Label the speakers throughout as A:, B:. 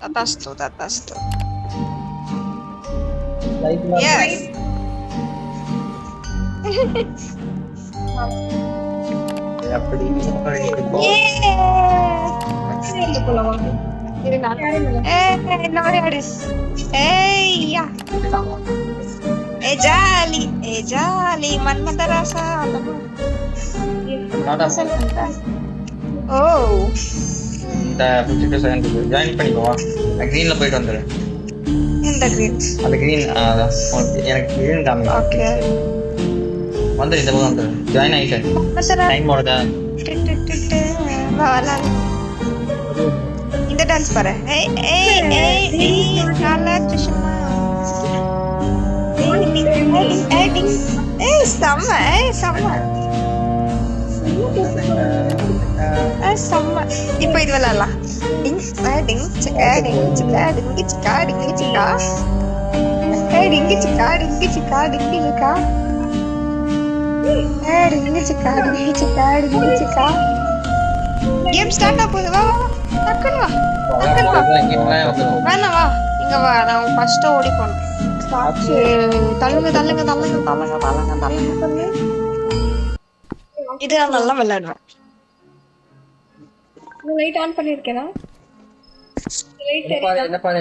A: Tatastu. Yes.
B: அப்படி
A: jolly Manmadha Rasa ஓ
B: இந்த 52 second join பண்ணிக்கோ. கிரீன்ல போயிட்டு வந்துரு.
A: இந்த கிரீன்
B: அந்த கிரீன் எனக்கு கிரீன் காமி.
A: ஓகே
B: வந்து இந்த பக்கம் வந்துரு. ஜாயின் ஆயிட்டேன். டைம் ஓடுதா?
A: இந்த டான்ஸ் பாரு. நல்லா சுஷ்மா செம்ம. இப்போ இது விளையாடலாம். கேம் ஸ்டார்ட் ஆக போகுது. வா டக்குனு வா வேணா வா இங்க வா. நான் ஃபர்ஸ்ட் ஓடி போனேன். தள்ளுங்க. இது நான் நல்லா விளையாடுவேன். லைட் ஆன் பண்ணிருக்கேனா?
B: என்ன பாரு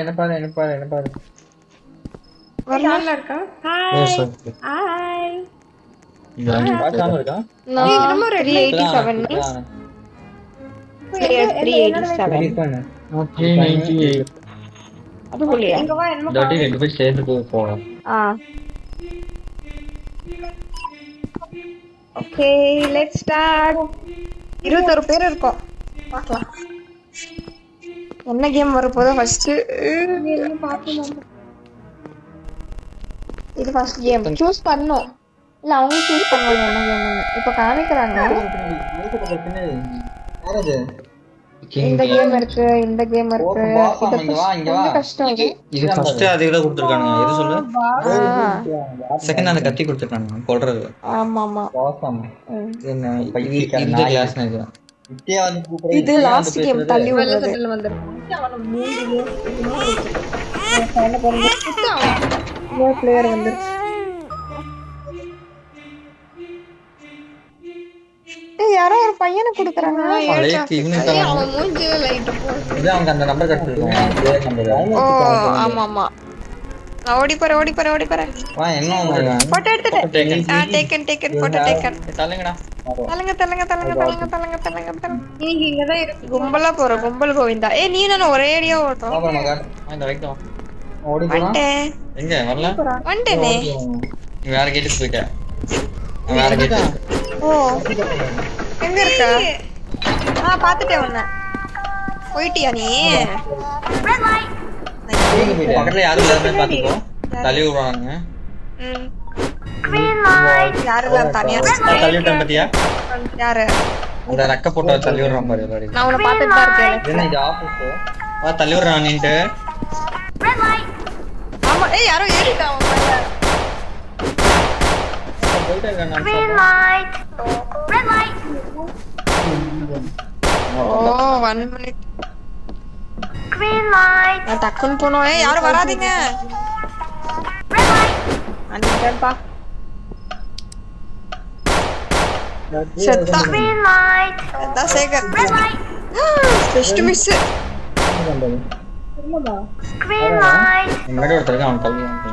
A: வரல இருக்கா? ஹாய்
B: வாட்சாம இருக்கா?
A: நான் நம்ம 387 மீன்ஸ் 387
B: 398
A: அது போலியா? இங்க வா என்னமோ
B: டாடி ரெண்டு பேர் சேர்ந்து போறோம்.
A: Okay let's start. 21 பேர் இருக்கோம். பார்க்கலாம் என்ன கேம் வரப்போதோ. ஃபர்ஸ்ட் இது ஃபர்ஸ்ட் கேம் சூஸ் பண்ணோம். இல்ல அவங்க சூஸ் பண்ணுவாங்க என்ன கேம்னு. இப்போ காமிக்கறாங்க. இந்த கேம் இருக்கு. இது கொஞ்சம் கஷ்டம்.
B: இது ஃபர்ஸ்ட் அதுல கொடுத்திருக்கானுங்க. எது சொல்லு? செகண்ட் அந்த கத்தி கொடுத்திருக்கானுங்க கொல்றது.
A: ஆமா
B: என்ன இந்த கிளாஸ் இது.
A: இது லாஸ்ட் கேம் தள்ளி விடுறது. அவன மூஞ்சிலே நோ பிளேயர் வந்து யாரோ ஒரு பையனை கொடுக்குறாங்க. அவன் மூஞ்சில லைட் போடுது.
B: இது அவங்க அந்த நம்பர் கட்டுறாங்க.
A: ஓ ஆமா நான் ஓடி போறேன்.
B: வா என்ன
A: போட்டோ எடுத்துட்டேன். Taken photo taken.
B: தள்ளுங்கடா.
A: தள்ளுங்க. நீங்க இங்க தான் இருக்கு. கும்பல் கோவிந்தா. நீ நானே ஒரே ஏரியா ஓட்றோம்.
B: இந்த ரைட் வா. ஓடி போலாம். எங்க வரல?
A: வந்துட்டேனே.
B: நீ வேற கேட்டுக்கு போய்ட்ட. வேற கேட்.
A: ஓ எங்க இருக்க? பாத்துட்டேன் உன்னை. போயிட்டியா நீ?
B: பக்கத்துல யாரும் இல்லாம பாத்துக்கோ. தள்ளி விடுறாங்க.
A: யாரெல்லாம் தனியா
B: தள்ளி விட்டேன் பாத்தியா?
A: யாரு?
B: அந்த ரக்க போட்டோ தள்ளி விடுறான் பாரு எல்லாரும்.
A: நான் உன்னை பாத்துட்டு தான் இருக்கேன்.
B: என்ன இது ஆபீஸ்? வா தள்ளி விடுறான் நீட்டு.
A: ஆமா யாரோ ஏறிட்டான் அவன் மேல.
B: போயிட்டே இருக்கான்.
C: Red light.
A: ஓ 1 minute.
C: Green light.
A: நான் டக்குன்னு போனோம். யாரும் வராதீங்க.
C: Red light.
A: அன்னிட்டேன்ப்பா. செத்தா.
C: Green light.
A: செத்தா Sekar.
C: Red light.
A: Just miss.
C: Green light.
B: முன்னாடி ஒருத்தர் இருக்கான் அவன் தள்ளி வந்து.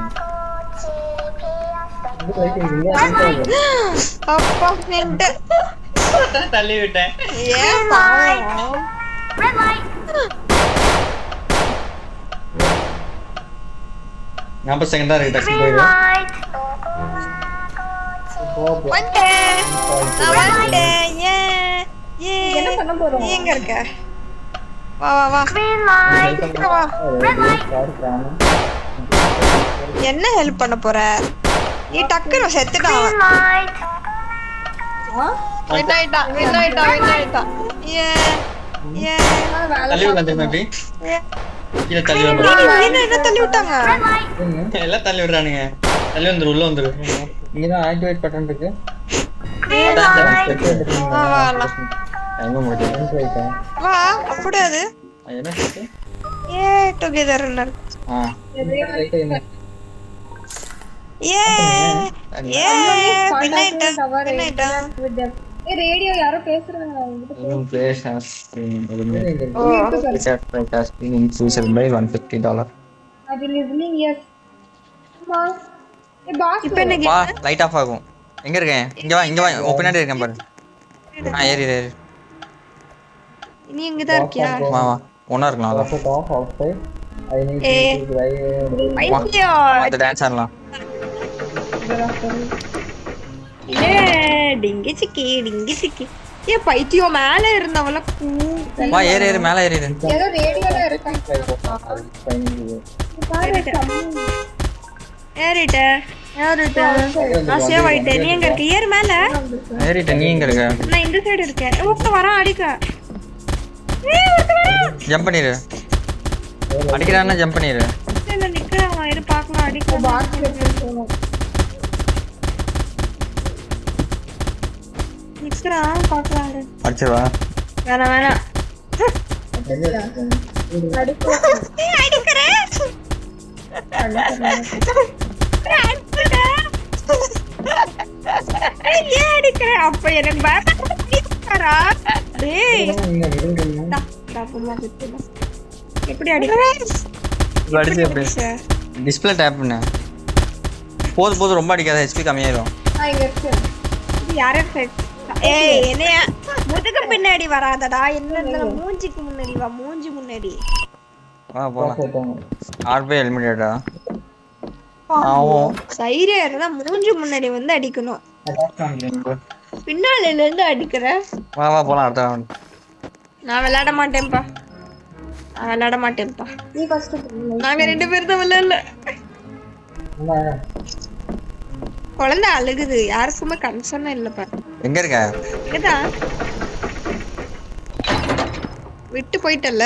A: அப்பா நின்னுட்டு
B: தள்ளி விட்டேன்.
A: ஏன் பாவம்.
C: Red light.
B: 40 செகண்ட் தான் இருக்கு. டக்கு
C: Green
B: போயிடு.
C: light.
A: வந்துட்டேன். என்ன பண்ண போறோம்? நீ எங்க இருக்க? வா.
C: Green light.
A: வா.
C: Red light.
A: என்ன ஹெல்ப் பண்ண போற? நீ டக்குனு செத்துட்டான்.
C: Green light.
A: வின் ஆயிட்டா.
B: தள்ளி விடலாம் திரும்ப எப்படி? கீழே தள்ளி வந்து
A: என்ன தள்ளி விட்டாங்க?
C: Red light.
B: எல்லாம் தள்ளி விடுறானுங்க. தள்ளி வந்துரு உள்ள வந்துரு. இங்கதான் ஆக்டிவேட் பட்டன் இருக்கு.
C: Green light.
A: வா
B: எங்க முடியும்?
A: வா. அப்படியே அது
B: என்ன சொல்லுது?
A: ஏ டுகெதர் ரன்னர்
B: ஆ
A: ஏ ஏ பின்னைட்ட பின்னைட்ட
D: ரேடியோ யாரோ பேசுறாங்க அவங்ககிட்ட.
B: இன்னும் place has
A: oh
B: resort price has been increased by $150.
D: அது லிசனிங் எஸ். அம்மா ஏ பாஸ்
A: இப்போ என்ன
B: வா
A: கேம்
B: லைட் ஆஃப் ஆகும். எங்க இருக்கேன்? இங்க வா உன் பின்னாடி இருக்கேன் பாரு. ஏறி ஏறி
A: நீ இங்க தான் இருக்கியா
B: வா வா ஒண்ணா இருக்கலாம் அதான்.
A: ஏ ஐயோ
B: அந்த டான்ஸ் ஆடலாம்.
A: ஏ டிங்கி சிக்கி ஏ பைத்தியம் மேல இருந்தவள
B: வா ஏறி மேல ஏறி
D: ஏதோ ரேடியோல இருக்காங்க.
A: ஏறிட்ட நான் சேவ் ஆயிட்டேன். நீ எங்க இருக்க? ஏறு மேல.
B: ஏறிட்ட. நீ எங்க இருக்க?
A: நான் இந்த சைடு இருக்கேன். ஒருத்த வரான் அடிக்க.
B: ஜம்ப் பண்ணிரு. அடிக்கிறான்னா ஜம்ப் பண்ணிரு.
A: இல்ல நிக்கிறான். இரு பார்க்கலாம் அடிக்க.
D: பாஸ் போணும்.
A: நிக்கிறான் பார்க்கலாம் இரு.
B: அடிச்சவா?
A: வேணாம் ஏய் அடிக்கறே. ஏய் அடிக்கறே. அப்ப எனக்கு பயப்படறா. டேய் டப்புமா குத்துடா. எப்படி அடிக்கறே?
B: அடிச்சு எப்படி? டிஸ்ப்ளே டேப் பண்ணு. போது ரொம்ப அடிக்காத. HP கம்மியாயிரும்.
D: இங்க இருக்கு.
A: இது யாரே ஃபேக். ஏய் என்னைய முதுகு பின்னாடி வராதடா. என்ன மூஞ்சிக்கு முன்னாடி வா. மூஞ்சி முன்னாடி
B: வா போலாம். ஆர்பி எலிமினேட்டா. ஆவும்.
A: தைரியம் இருந்தா மூஞ்சி முன்னாடி வந்து அடிக்கணும். பின்னால இருந்து அடிக்கிற.
B: வா போலாம் அடுத்த round.
A: நான் விளையாட மாட்டேன்ப்பா.
D: நீ ஃபர்ஸ்ட்
A: நாங்க 2 பேரும் தான் விளையாடல. குழந்தை அழுகுது. யாருக்குமே கன்சர்ன் இல்லப்பா.
B: எங்க இருக்க?
A: இங்கதான் விட்டு போயிட்டல.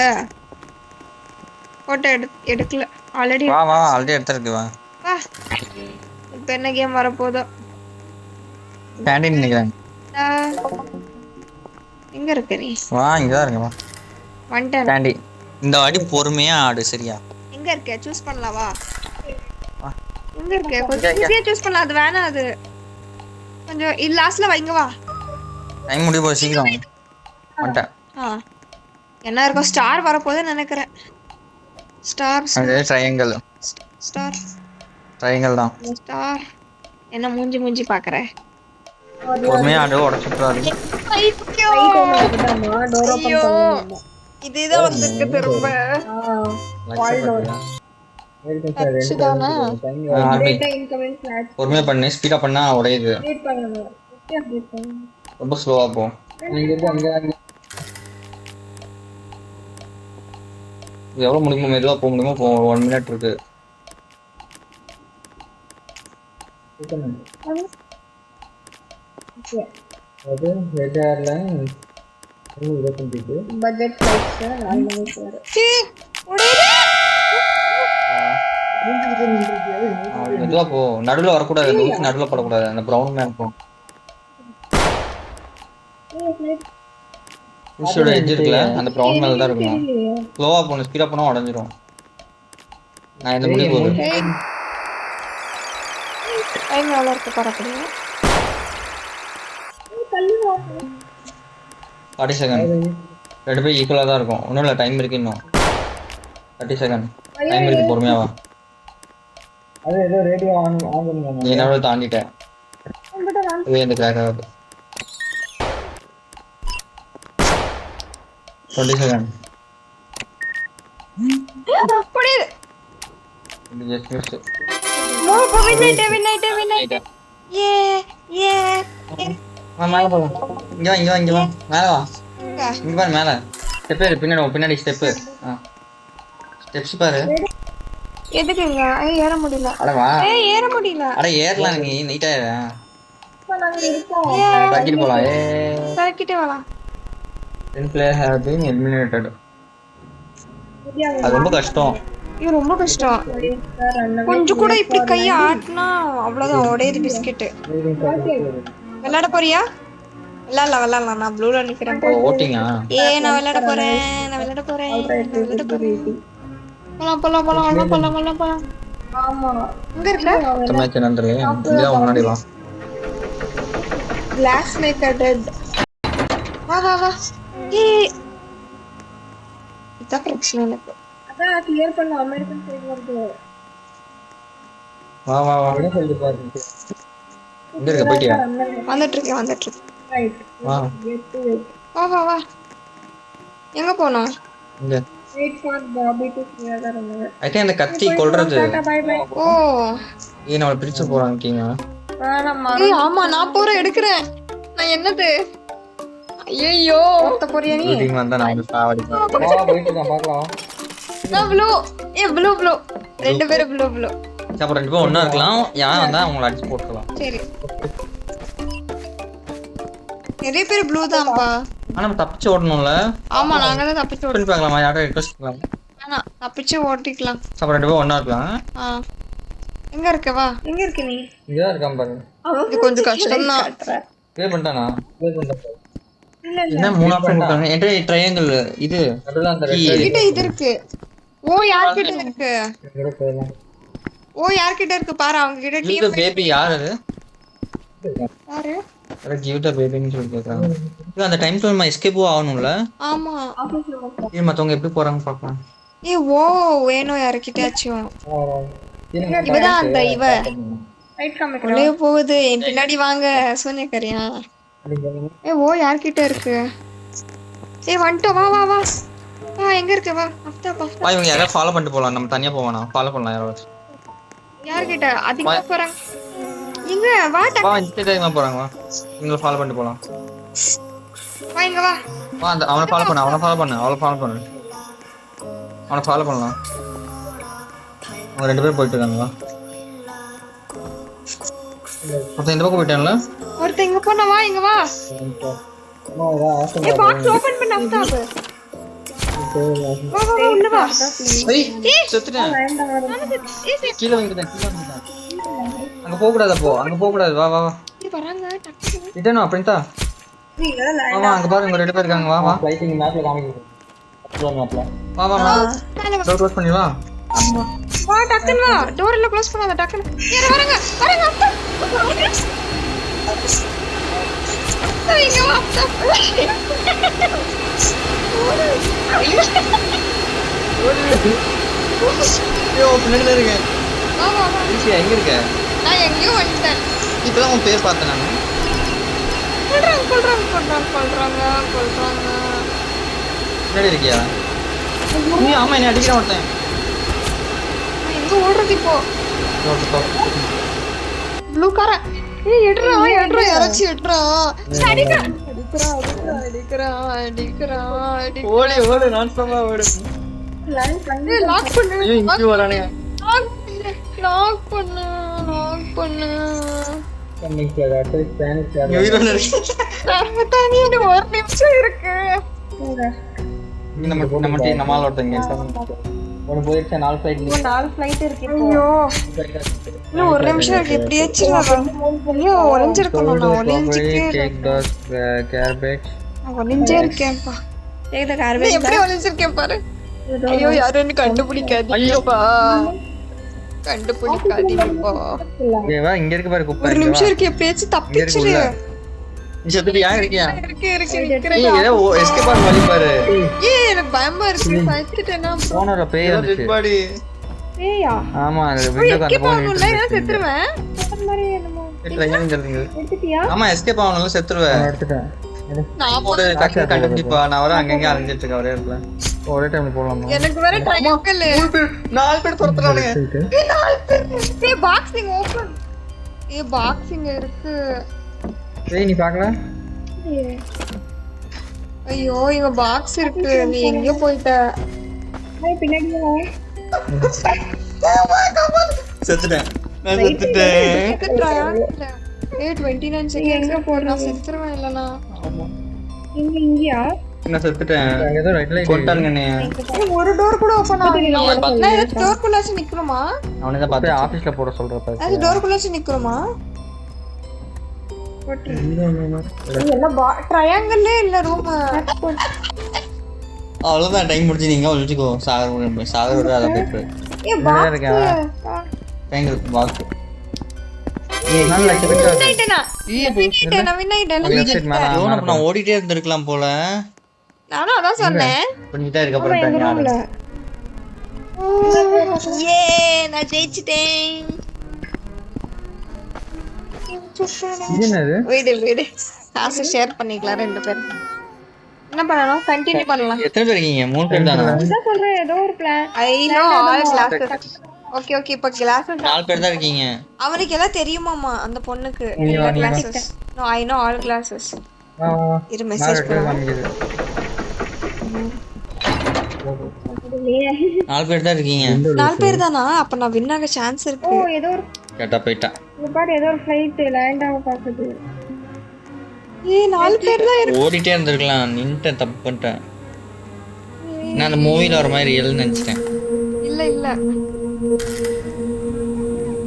A: போட்டோ எடுக்கல ஆல்ரெடி.
B: வா ஆல்ரெடி எடுத்துருக்கு வா.
A: வா இப்போ என்ன கேம் வர போதோ.
B: கேண்டீன் நிக்கிறேன்.
A: எங்க இருக்க நீ?
B: வா இங்க தான் இருக்க வா.
A: வந்துட்டேன்.
B: கேண்டீன். இந்த வாடி பொறுமையா ஆடு சரியா?
A: எங்க இருக்க? சூஸ் பண்ணலாம் வா.
B: வா.
A: எங்க இருக்க? கொஞ்சம் ஈஸியா சூஸ் பண்ணலாம். அது வேணாம். அது கொஞ்சம் இல்ல லாஸ்ட்ல வைங்க வா.
B: டைம் முடிய போகுது சீக்கிரம். வந்துட்டேன்.
A: என்ன இருக்கும்? ஸ்டார் வர போதே நினைக்கிறேன். ஸ்டார்
B: அது ட்ரையாங்கிள்.
A: ஸ்டார்
B: ட்ரையாங்கிள் தான்.
A: ஸ்டார் என்ன மூஞ்சி பாக்குற?
B: பொறுமையா ஆடு உடைச்சுட்டாரு.
A: ஐயோ இதுதான் வந்திருக்கு திரும்ப. சுதானா
D: இன்கமிங் ஃபிளாஷ்
B: பொறுமையா பண்ணு. ஸ்பீடா பண்ணா உடையுது.
D: ரீட் பண்ணனும். ரீட் பண்ணு.
B: ரொம்ப ஸ்லோவா போ. எவ்வளவு முடியுமோ மெதுவா போக முடியுமோ போ. 1 மினிட் இருக்கு. அது ரெட் ஏர்லைன்
D: பட்ஜெட் ஃபிளைட்ஸ் 4 மணிக்கு வர.
B: மெதுவா போ. நடுவுல வரக்கூடாது. அந்த ஊசி நடுவுல படக்கூடாது. அந்த ப்ரௌன் மேன் போ. ஊசியோட எட்ஜ் இருக்குல்ல அந்த ப்ரௌன் மேல தான் இருக்கணும். ஸ்லோவா போகணும். ஸ்பீடா போனா உடஞ்சிரும். நான் இந்த முடிய போகுது.
A: டைம் எவ்வளோ இருக்கு பரப்படியா?
B: 40 செகண்ட். 2 பேர் ஈக்குவலா தான் இருக்கும். ஒன்றும் இல்லை டைம் இருக்கு இன்னும். 30 செகண்ட் டைம் இருக்கு. பொறுமையா வா.
C: அது ஏதோ ரேடியோ ஆன் பண்ணுங்க.
B: நீ என்ன தாண்டிட்டேன். இது இந்த கிராக் ஆகுது. 20 செகண்ட்.
A: புரியுது.
B: இது ஜஸ்ட் மிஸ்.
A: No win. ஏ
B: வா மேல போ. இங்க வா மேல வா. இங்க பாரு மேல. ஸ்டெப் ஏறு. பின்னாடி ஸ்டெப். ஸ்டெப்ஸ் பாரு.
A: எதுக்குங்க? ஏற முடியல.
B: அட வா.
A: ஏற முடியல.
B: அட ஏறலாம் நீ நீட்டா ஏறு.
D: இப்ப நாங்க இருக்கோம்.
B: சர்க்கிட் போலாம்.
A: சர்க்கிட்டே வரலாம்.
B: 10 players have been eliminated. அது ரொம்ப கஷ்டம்.
A: இது ரொம்ப கஷ்டம். கொஞ்சம் கூட இப்படி கையை ஆட்டினா அவ்வளோதான் உடையுது பிஸ்கெட்டு. விளையாட போறியா? விளையாடலாம் நான் ப்ளூல நிக்கிறேன் போ.
B: ஓட்டிங்கா
A: நான் விளையாட போறேன். போலாம்.
D: ஆமா
A: எங்க இருக்க?
B: மேட்ச் நன்றி இங்க முன்னாடி வா.
A: Glass maker dead. வா. ஏய் இதான் பிரச்சனை எனக்கு.
D: அதான் கிளியர் பண்ண அமெரிக்கன் சைடு வருது.
B: வா
C: என்ன சொல்லிட்டு பாருங்க.
B: எங்க இருக்க போயிட்டியா
A: வந்துட்டு இருக்கேன்.
D: ரைட்
B: வா
A: வா. எங்க போனோம்?
B: இங்க
D: wait for Bobby to clear the run.
B: I think அந்த கத்தி கொல்றது
D: பை பை.
A: ஓ
B: நம்மள பிரிச்சு போறாங்கீங்க.
D: வேணாம்மா.
A: ஆமா நான் போறேன் எடுக்கிறேன். நான் என்னது? ஐயோ ஒத்த போறியா நீ?
B: ஷூட்டிங் வந்தா நான் வந்து சாவடிப்பேன்.
C: வா போயிட்டு இருக்கான் பார்க்கலாம்.
A: நான் ப்ளூ. ரெண்டு பேரும் ப்ளூ.
B: அப்புறம் ரெண்டு பேரும் ஒண்ணா இருக்கலாம். யார் வந்தா அவங்கள அடிச்சு போட்டுக்கலாம்.
A: சரி. நிறைய பேர் ப்ளூ தான்ப்பா.
B: ஆனா நம்ம தப்பிச்சு ஓடணும்ல.
A: ஆமா நாங்க தான் தப்பிச்சு
B: பண்ணி பார்க்கலாமா? யாரை ரிக்வெஸ்ட் பண்ணலாம்.
A: ஆனா தப்பிச்சு ஓட்டிக்கலாம்.
B: அப்புறம் ரெண்டு பேரும் ஒண்ணா இருக்கலாம்.
A: எங்க இருக்க வா?
D: எங்க இருக்க நீ?
C: இங்கதான் இருக்கான் பாருங்க.
A: இது கொஞ்சம் கஷ்டம் தான்.
B: ப்ளே பண்ணிட்டானா?
C: ப்ளே பண்ணிட்டேன்.
D: இல்ல
B: என்ன மூணு ஆப்ஷன் கொடுத்தாங்க. என்கிட்ட ட்ரையாங்கிள் இது
C: நடுவுல அந்த
B: key.
A: கிட்ட இது இருக்கு. யார்கிட்ட இருக்கு?
C: ரெட் போயிடலாம்.
A: யார்கிட்ட இருக்கு பாரு. அவங்க கிட்ட
B: Give the baby யார் அது?
A: யாரு?
B: Give the babyன்னு சொல்லி கேக்குறாங்க. இது அந்த டைம் டைம் எஸ்கேப் ஆகணும்ல.
A: ஆமா.
D: ஆபீஸ்ல வந்து
B: இது மத்தவங்க எப்படி போறாங்க பார்க்கலாம்.
A: வேணும் யார்கிட்டயாச்சும்.
C: இருங்க.
A: இவதான் அந்த இவ
D: ரைட் காமிக்கிறேன்.
A: உள்ளே போகுது. என் பின்னாடி வாங்க சூனியக்காரியா. யார்கிட்ட இருக்கு? வந்துட்டோம். வா. எங்க இருக்க? வா அப்தாப்பா.
B: இவங்க யாராவது ஃபாலோ பண்ணிட்டு போலாம். நம்ம தனியா போவானா? ஃபாலோ பண்ணலாம் யாராவது.
A: யார்கிட்ட? அதிகமா போறாங்க. இங்க வா
B: இந்த டைமா போறாங்க. வா இவங்க ஃபாலோ பண்ணிட்டு போலாம்.
A: இங்க வா.
B: அந்த அவனை ஃபாலோ பண்ணு. அவளை ஃபாலோ பண்ணலாம். அவங்க ரெண்டு பேரும் போயிட்டு இருக்காங்க. வா ஒருத்தன் இந்த பக்கம் போயிட்டான்ல.
A: ஒருத்தன் இங்க போனா. வா இங்க வா.
C: அம்மா இதா ஆசை.
A: பாக்ஸ் ஓபன் பண்ண அப்தாப். வா உள்ள வா.
B: செத்துட்டேன். கீழே வந்துட்டேன். அங்க போக கூடாது. அங்க போக கூடாது. வா
A: வராங்க டக்கு.
B: ரிட்டர்ன் வா பிரிண்டா. வா அங்க பாருங்க ரெண்டு பேர் இருக்காங்க. வா
C: லைட்டிங் மேப்ல காமிக்குது. அப்ளோட் மேப்ல.
B: வா டோர் க்ளோஸ் பண்ணி வா.
A: வா டக்குன்னு வா. டோர் எல்லாம் க்ளோஸ் பண்ணாத டக்குன்னு. வராங்க அப்தா. இங்க வா அப்தா.
B: பின்னாடி இருக்க.
A: வா.
B: எங்க இருக்க?
A: நான் எங்கேயோ வந்துட்டேன்.
B: இப்பதான் உன் பேர் பார்த்தேன் நான்.
A: கொல்றாங்க.
B: பின்னாடி இருக்கியா? நீ ஆமா என்ன அடிக்கிறான் ஒருத்தன்.
A: எங்க ஓடுறது இப்போ? ப்ளூ கார. எடுறா யாராச்சும் எடுறா. அடிக்கிறான்.
B: ஓடு நான் ஸ்டாப்பா ஓடு.
A: லாக் பண்ணு.
B: இங்க வரானே.
A: லாக் பண்ணு.
C: கம்மிங்க அட் ஸ்பானிஷ் யார்.
B: உயிரோட இருக்கு.
A: தனி ஒரு நிமிஷம் இருக்கு.
B: நம்மால ஒருத்தங்க
C: ஒன்னு போயிடுச்சு. 4 ஃளைட்.
D: 4 ஃளைட் இருக்கு இப்போ.
A: ஐயோ இன்னும் ஒரு நிமிஷம் இருக்கு. எப்படியாச்சும் ஒளிஞ்சிருக்கணும். நான் ஒளிஞ்சே இருக்கேன்ப்பா. எப்படி ஒளிஞ்சிருக்கேன் பாரு. ஐயோ யாரும் கண்டுபிடிக்காதீங்கப்பா.
B: இங்க இருக்கு பாரு குப்பை.
A: ஒரு நிமிஷம் இருக்கு. எப்படியாச்சும் தப்பிச்சிரு.
B: நீ செத்துட்டியா? இருக்கியா?
A: இருக்கு.
B: ஏதோ எஸ்கேப் ஆன வழி பாரு.
A: எனக்கு பயமா இருக்கு. செத்துட்டேனா
B: போனற பேய் வந்துச்சு.
D: ஏயா
B: ஆமா அது விண்டோக்கு அந்த போன்
A: இல்ல நான் செத்துருவேன்.
D: மாதிரி என்னமோ
B: எடுத்துறீங்க. ஆமா எஸ்கேப் ஆவனால செத்துருவேன்.
C: எடுத்துட்டேன்.
A: நான்
B: ஒரு டக்கு கண்டுபிடிப்பா. நான் வர அங்கங்க அலைஞ்சிட்டு இருக்கேன் ஒரே இடத்துல. ஒரே டைம்ல போலாமா?
A: எனக்கு வேற ட்ரையாங்கிள்.
B: 4 பேர் துரத்துறானுங்க.
A: 4 பேர். Boxing open. பாக்ஸிங் இருக்கு.
B: ஏய் நீ பார்க்கல?
A: ஐயோ இங்க பாக்ஸ் இருக்கு. நீ எங்க போயிட்ட?
D: பின்னாடி
B: செத்துட்டேன். நான் செத்துட்டேன்.
A: ட்ரையாங்கிள். 29 செகண்ட்ஸ் எங்க போறா? செத்துறேன் இல்லனா.
B: ஆமா.
D: இங்கயா?
B: நான் செத்துட்டேன்.
C: அங்க ஏதோ ரைட் லைட்
B: கொண்டாங்க நீ.
A: ஒரு டோர் கூட ஓபன் ஆகல. நான் இந்த டோர் குள்ளாச்சு நிக்கணுமா?
B: அவனே தான் பாத்து ஆபீஸ்ல போட சொல்றப்ப.
A: அது டோர் குள்ளாச்சு நிக்கணுமா?
D: எல்லாம்
A: ட்ரையாங்கிள்லே இல்ல ரூம்.
B: அவ்வளோதான் டைம் முடிச்சு நீங்கள் ஒழிச்சுக்கோ. சாகர் விட அதை போயிட்டு
D: ஏ
B: இருக்கா டைம் இருக்கு பாக்ஸ். நான் ஓடிட்டே இருந்திருக்கலாம் போல.
A: நானும் அதான் சொன்னேன்.
B: பண்ணிட்டே இருக்க போறேன்.
A: ஏ நான் ஜெயிச்சிட்டேன். வீடு காசு ஷேர் பண்ணிக்கலாம் 2 பேரும். என்ன பண்ணணும்? கண்டினியூ பண்ணலாம்.
B: எத்தனை பேர் இருக்கீங்க? 3 பேர் தானா?
D: நான் சொல்றேன் ஏதோ ஒரு plan.
A: I know all classes. Okay இப்போ கிளாसेस
B: 4 பேர் தான் இருக்கீங்க.
A: அவனுக்கு எல்லாம் தெரியுமாமா அந்த பொண்ணுக்கு classes. No I know all classes. இரு மெசேஜ் பண்ணு.
B: 4 பேர் தான் இருக்கீங்க.
A: 4 பேர் தானா? அப்ப நான் வின் ஆக சான்ஸ் இருக்கு.
D: ஓ ஏதோ ஒரு
B: கேட்டா போய்ட்டா.
D: இந்த பாரு ஏதோ ஒரு ஃளைட் லேண்ட் ஆக பாக்குது.
A: ஏ 4 பேர் தான் இருக்கு.
B: ஓடிட்டே இருந்திருக்கலாம். நின்னுட்ட தப்பு பண்ணிட்டேன். நான் அந்த மூவில வர மாதிரி ரியல் நினைச்சிட்டேன்.
A: இல்ல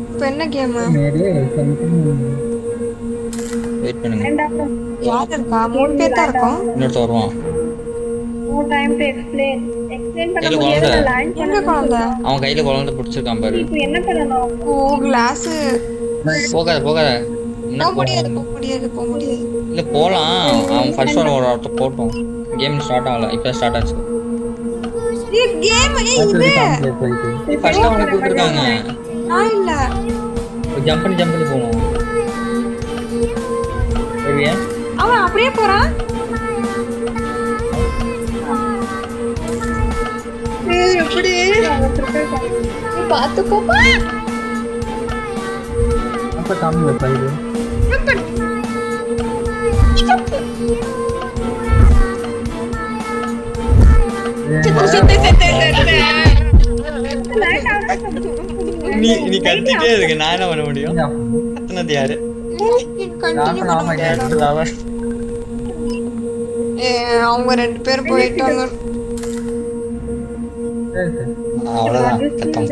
A: இப்போ என்ன கேம்?
B: வெயிட் பண்ணுங்க.
A: யார் இருக்கா? 3 பேர் தான் இருக்கோம்.
B: இன்னொருத்த வருவான்.
D: நோ டைம் டு எக்ஸ்பிளைன் பண்ண
B: கையில
D: முடியாது.
B: குழந்தை.
D: லேண்ட்
A: எங்க குழந்தை?
B: அவன் கையில குழந்தை பிடிச்சிருக்கான் பாரு.
D: இப்போ என்ன பண்ணனும்?
A: ஓ கிளாஸ்.
B: போகாத
A: போக முடியாது.
B: இல்ல போலாம். அவன் ஃபர்ஸ்ட் ஒன் ஒரு வார்த்தை போட்டோம். கேம் ஸ்டார்ட் ஆகல. இப்போ ஸ்டார்ட் ஆச்சு.
A: ஏ கேம் இது
B: ஃபர்ஸ்ட் அவனுக்கு கொடுத்துருக்காங்க.
A: நான் இல்ல.
B: ஜம்ப் பண்ணி போகணும். சரியா?
A: அவன் அப்படியே போறான். ஏய் எப்படி? நீ பாத்துக்கோப்பா.
C: அப்ப காமிங்க பைது.
B: நீ கத்திட்டே இருக்க. நான் என்ன பண்ண முடியும்? கத்துனது யாரு?
A: அவங்க 2 பேர் போயிட்டாங்க.
B: அவ்வளவுதான். கத்தம்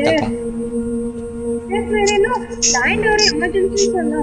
D: லேண்ட் ஒரு எமர்ஜென்சி சொன்னா